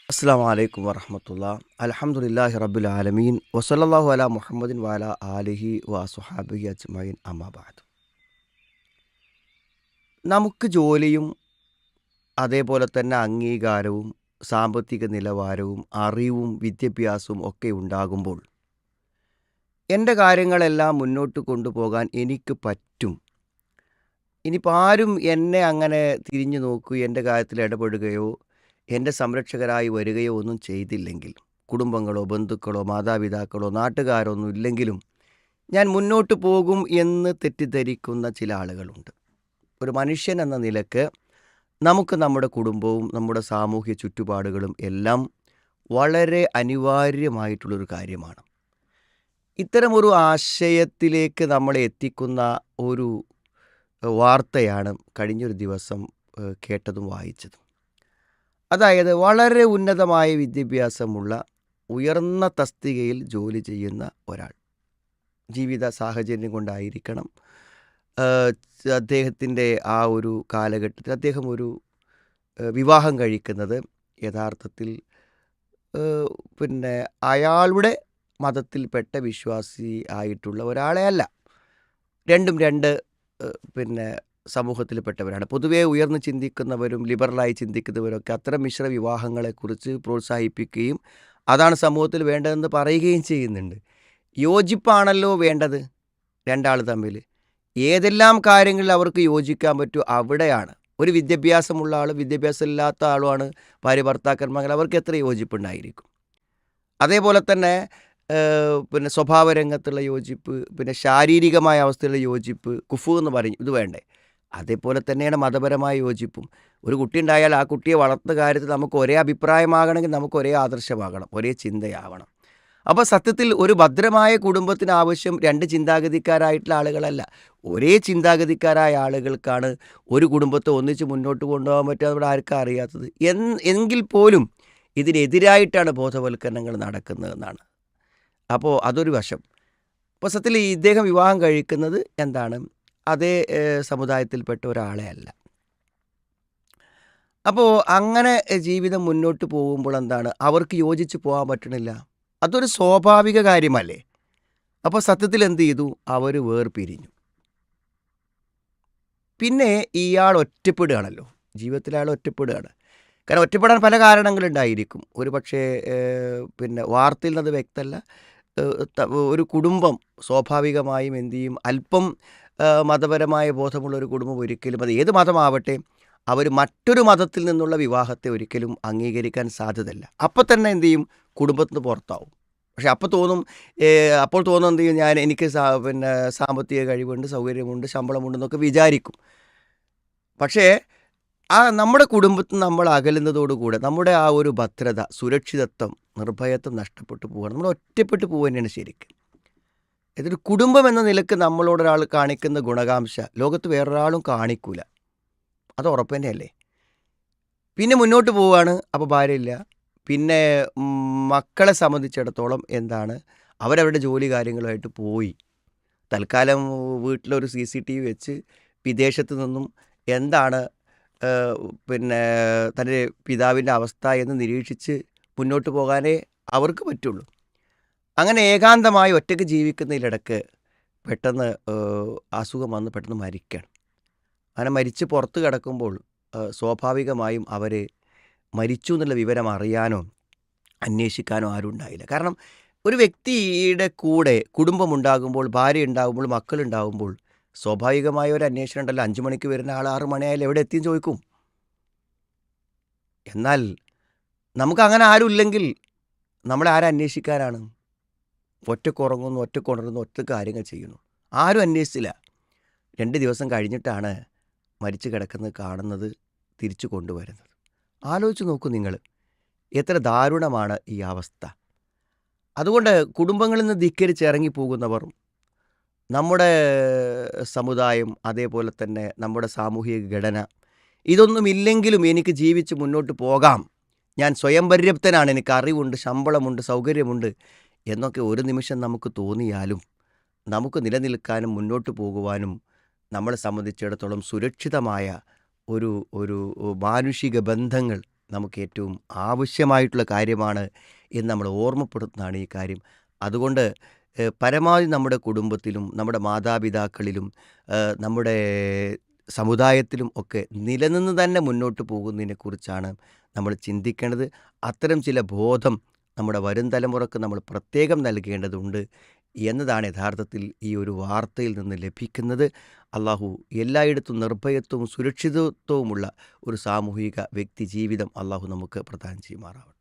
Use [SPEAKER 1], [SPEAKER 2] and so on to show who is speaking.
[SPEAKER 1] അസ്സാം വലൈക്കും വറഹമത്തുള്ള. അൽഹംദുലില്ലാഹി റബ്ബിൽ ആലമീൻ വസല്ലല്ലാഹു അലാ മുഹമ്മദിൻ വഅല ആലിഹി വസുഹാബിഹി അജ്മഈൻ അമ്മാ ബഅദ്. നമുക്ക് ജോലിയും അതേപോലെ തന്നെ അംഗീകാരവും സാമ്പത്തിക നിലവാരവും അറിവും വിദ്യാഭ്യാസവും ഒക്കെ ഉണ്ടാകുമ്പോൾ എൻ്റെ കാര്യങ്ങളെല്ലാം മുന്നോട്ട് കൊണ്ടുപോകാൻ എനിക്ക് പറ്റും. ഇനിയിപ്പോൾ ആരും എന്നെ അങ്ങനെ തിരിഞ്ഞു നോക്കുകയോ എൻ്റെ കാര്യത്തിൽ ഇടപെടുകയോ എൻ്റെ സംരക്ഷകരായി വരികയോ ഒന്നും ചെയ്തില്ലെങ്കിൽ, കുടുംബങ്ങളോ ബന്ധുക്കളോ മാതാപിതാക്കളോ നാട്ടുകാരോ ഒന്നും ഇല്ലെങ്കിലും ഞാൻ മുന്നോട്ട് പോകും എന്ന് തെറ്റിദ്ധരിക്കുന്ന ചില ആളുകളുണ്ട്. ഒരു മനുഷ്യൻ എന്ന നിലക്ക് നമുക്ക് നമ്മുടെ കുടുംബവും നമ്മുടെ സാമൂഹ്യ ചുറ്റുപാടുകളും എല്ലാം വളരെ അനിവാര്യമായിട്ടുള്ളൊരു കാര്യമാണ്. ഇത്തരമൊരു ആശയത്തിലേക്ക് നമ്മളെ എത്തിക്കുന്ന ഒരു വാർത്തയാണ് കഴിഞ്ഞൊരു ദിവസം കേട്ടതും വായിച്ചതും. അതായത് വളരെ ഉന്നതമായ വിദ്യാഭ്യാസമുള്ള ഉയർന്ന തസ്തികയിൽ ജോലി ചെയ്യുന്ന ഒരാൾ, ജീവിത സാഹചര്യം കൊണ്ടായിരിക്കണം അദ്ദേഹത്തിൻ്റെ ആ ഒരു കാലഘട്ടത്തിൽ അദ്ദേഹം ഒരു വിവാഹം കഴിക്കുന്നത് യഥാർത്ഥത്തിൽ അയാളുടെ മതത്തിൽപ്പെട്ട വിശ്വാസി ആയിട്ടുള്ള ഒരാളെ അല്ല. രണ്ടും രണ്ട് സമൂഹത്തിൽപ്പെട്ടവരാണ്. പൊതുവേ ഉയർന്നു ചിന്തിക്കുന്നവരും ലിബറലായി ചിന്തിക്കുന്നവരൊക്കെ അത്തരം മിശ്ര വിവാഹങ്ങളെക്കുറിച്ച് പ്രോത്സാഹിപ്പിക്കുകയും അതാണ് സമൂഹത്തിൽ വേണ്ടതെന്ന് പറയുകയും ചെയ്യുന്നുണ്ട്. യോജിപ്പാണല്ലോ വേണ്ടത് രണ്ടാൾ തമ്മിൽ. ഏതെല്ലാം കാര്യങ്ങളിൽ അവർക്ക് യോജിക്കാൻ പറ്റുമോ അവിടെയാണ്. ഒരു വിദ്യാഭ്യാസമുള്ള ആളും വിദ്യാഭ്യാസം ഇല്ലാത്ത ആളുമാണ് ഭാര്യ ഭർത്താക്കന്മാർ, അവർക്ക് എത്ര യോജിപ്പുണ്ടായിരിക്കും. അതേപോലെ തന്നെ സ്വഭാവ രംഗത്തുള്ള യോജിപ്പ്, ശാരീരികമായ അവസ്ഥയിലുള്ള യോജിപ്പ്, കുഫു എന്ന് പറയും, ഇത് വേണ്ടേ. അതേപോലെ തന്നെയാണ് മതപരമായ യോജിപ്പും. ഒരു കുട്ടി ഉണ്ടായാൽ ആ കുട്ടിയെ വളർത്തുന്ന കാര്യത്തിൽ നമുക്ക് ഒരേ അഭിപ്രായമാകണമെങ്കിൽ നമുക്ക് ഒരേ ആദർശമാകണം, ഒരേ ചിന്തയാവണം. അപ്പോൾ സത്യത്തിൽ ഒരു ഭദ്രമായ കുടുംബത്തിന് ആവശ്യം രണ്ട് ചിന്താഗതിക്കാരായിട്ടുള്ള ആളുകളല്ല, ഒരേ ചിന്താഗതിക്കാരായ ആളുകൾക്കാണ് ഒരു കുടുംബത്തെ ഒന്നിച്ച് മുന്നോട്ട് കൊണ്ടുപോകാൻ പറ്റുക. നമ്മുടെ ആർക്കും അറിയാത്തത് എങ്കിൽ പോലും ഇതിനെതിരായിട്ടാണ് ബോധവൽക്കരണങ്ങൾ നടക്കുന്നതെന്നാണ്. അപ്പോൾ അതൊരു വശം. അപ്പോൾ സത്യത്തിൽ ഇദ്ദേഹം വിവാഹം കഴിക്കുന്നത് എന്താണ്, അതേ സമുദായത്തിൽപ്പെട്ട ഒരാളെ അല്ല. അപ്പോൾ അങ്ങനെ ജീവിതം മുന്നോട്ട് പോകുമ്പോൾ എന്താണ്, അവർക്ക് യോജിച്ച് പോകാൻ പറ്റണില്ല. അതൊരു സ്വാഭാവിക കാര്യമല്ലേ. അപ്പോൾ സത്യത്തിൽ എന്ത് ചെയ്തു, അവർ വേർപിരിഞ്ഞു. പിന്നെ ഇയാൾ ഒറ്റപ്പെടുകയാണല്ലോ, ജീവിതത്തിൽ അയാൾ ഒറ്റപ്പെടുകയാണ്. കാരണം ഒറ്റപ്പെടാൻ പല കാരണങ്ങളുണ്ടായിരിക്കും. ഒരു പക്ഷേ വാർത്തയിൽ നിന്നത് വ്യക്തമല്ല. ഒരു കുടുംബം സ്വാഭാവികമായും എന്തു ചെയ്യും, അല്പം മതപരമായ ബോധമുള്ള ഒരു കുടുംബം ഒരിക്കലും, അത് ഏത് മതമാവട്ടെ, അവർ മറ്റൊരു മതത്തിൽ നിന്നുള്ള വിവാഹത്തെ ഒരിക്കലും അംഗീകരിക്കാൻ സാധ്യതയില്ല. അപ്പം തന്നെ എന്തു ചെയ്യും, കുടുംബത്തിൽ നിന്ന് പുറത്താവും. പക്ഷെ അപ്പോൾ തോന്നും എന്ത് ചെയ്യും, എനിക്ക് സാമ്പത്തിക കഴിവുണ്ട്, സൗകര്യമുണ്ട്, ശമ്പളമുണ്ടെന്നൊക്കെ വിചാരിക്കും. പക്ഷേ നമ്മുടെ കുടുംബത്തിൽ നമ്മൾ അകലുന്നതോടുകൂടെ നമ്മുടെ ആ ഒരു ഭദ്രത, സുരക്ഷിതത്വം, നിർഭയത്വം നഷ്ടപ്പെട്ടു പോവുകയാണ്. നമ്മൾ ഒറ്റപ്പെട്ടു പോകുക തന്നെയാണ് ശരിക്കും. ഇതൊരു കുടുംബം എന്ന നിലക്ക് നമ്മളോടൊരാൾ കാണിക്കുന്ന ഗുണകാംക്ഷ ലോകത്ത് വേറൊരാളും കാണിക്കൂല, അത് ഉറപ്പ് തന്നെയല്ലേ. പിന്നെ മുന്നോട്ട് പോവുകയാണ്. അപ്പോൾ ഭാര്യയില്ല. പിന്നെ മക്കളെ സംബന്ധിച്ചിടത്തോളം എന്താണ്, അവരവരുടെ ജോലി കാര്യങ്ങളുമായിട്ട് പോയി. തൽക്കാലം വീട്ടിലൊരു CCTV വെച്ച് വിദേശത്ത് നിന്നും എന്താണ് തൻ്റെ പിതാവിൻ്റെ അവസ്ഥ എന്ന് നിരീക്ഷിച്ച് മുന്നോട്ട് പോകാനേ അവർക്ക് പറ്റുള്ളൂ. അങ്ങനെ ഏകാന്തമായി ഒറ്റയ്ക്ക് ജീവിക്കുന്നതിലിടക്ക് പെട്ടെന്ന് അസുഖം വന്ന് പെട്ടെന്ന് മരിക്കണം. അങ്ങനെ മരിച്ച് പുറത്ത് കിടക്കുമ്പോൾ സ്വാഭാവികമായും അവർ മരിച്ചു എന്നുള്ള വിവരം അറിയാനോ അന്വേഷിക്കാനോ ആരും ഉണ്ടായില്ല. കാരണം ഒരു വ്യക്തിയുടെ കൂടെ കുടുംബമുണ്ടാകുമ്പോൾ, ഭാര്യ ഉണ്ടാകുമ്പോൾ, മക്കളുണ്ടാകുമ്പോൾ സ്വാഭാവികമായ ഒരു അന്വേഷണം ഉണ്ടല്ലോ. 5 മണിക്ക് വരുന്ന ആൾ 6 മണിയായാലും എവിടെ എത്തിയും ചോദിക്കും. എന്നാൽ നമുക്കങ്ങനെ ആരും ഇല്ലെങ്കിൽ നമ്മളെ ആരും അന്വേഷിക്കാനാണ്. ഒറ്റയ്ക്ക് ഉറങ്ങുന്നു, ഒറ്റയ്ക്ക് ഉണരുന്നു, ഒറ്റ കാര്യങ്ങൾ ചെയ്യുന്നു, ആരും അന്വേഷിച്ചില്ല. 2 ദിവസം കഴിഞ്ഞിട്ടാണ് മരിച്ചു കിടക്കുന്നത് കാണുന്നത്, തിരിച്ചു കൊണ്ടുവരുന്നത്. ആലോചിച്ച് നോക്കൂ നിങ്ങൾ, എത്ര ദാരുണമാണ് ഈ അവസ്ഥ. അതുകൊണ്ട് കുടുംബങ്ങളിൽ നിന്ന് ധിക്കരിച്ച് ഇറങ്ങിപ്പോകുന്നവർ, നമ്മുടെ സമുദായം, അതേപോലെ തന്നെ നമ്മുടെ സാമൂഹിക ഘടന, ഇതൊന്നുമില്ലെങ്കിലും എനിക്ക് ജീവിച്ച് മുന്നോട്ട് പോകാം, ഞാൻ സ്വയം പര്യാപ്തനാണ്, എനിക്ക് അറിവുണ്ട്, ശമ്പളമുണ്ട്, സൗകര്യമുണ്ട് എന്നൊക്കെ ഒരു നിമിഷം നമുക്ക് തോന്നിയാലും നമുക്ക് നിലനിൽക്കാനും മുന്നോട്ട് പോകുവാനും നമ്മളെ സംബന്ധിച്ചിടത്തോളം സുരക്ഷിതമായ ഒരു ഒരു മാനുഷിക ബന്ധങ്ങൾ നമുക്ക് ഏറ്റവും ആവശ്യമായിട്ടുള്ള കാര്യമാണ് എന്ന് നമ്മൾ ഓർമ്മപ്പെടുത്തുന്നതാണ് ഈ കാര്യം. അതുകൊണ്ട് പരമാവധി നമ്മുടെ കുടുംബത്തിലും നമ്മുടെ മാതാപിതാക്കളിലും നമ്മുടെ സമുദായത്തിലും ഒക്കെ നിലനിന്ന് തന്നെ മുന്നോട്ട് പോകുന്നതിനെക്കുറിച്ചാണ് നമ്മൾ ചിന്തിക്കേണ്ടത്. അത്തരം ചില ബോധം നമ്മുടെ വരും തലമുറക്ക് നമ്മൾ പ്രത്യേകം നൽകേണ്ടതുണ്ട് എന്നതാണ് യഥാർത്ഥത്തിൽ ഈ ഒരു വാർത്തയിൽ നിന്ന് ലഭിക്കുന്നത്. അള്ളാഹു എല്ലായിടത്തും നിർഭയത്വവും സുരക്ഷിതത്വവുമുള്ള ഒരു സാമൂഹിക വ്യക്തി ജീവിതം അള്ളാഹു നമുക്ക് പ്രദാനം ചെയ്യുമാറാവട്ടെ.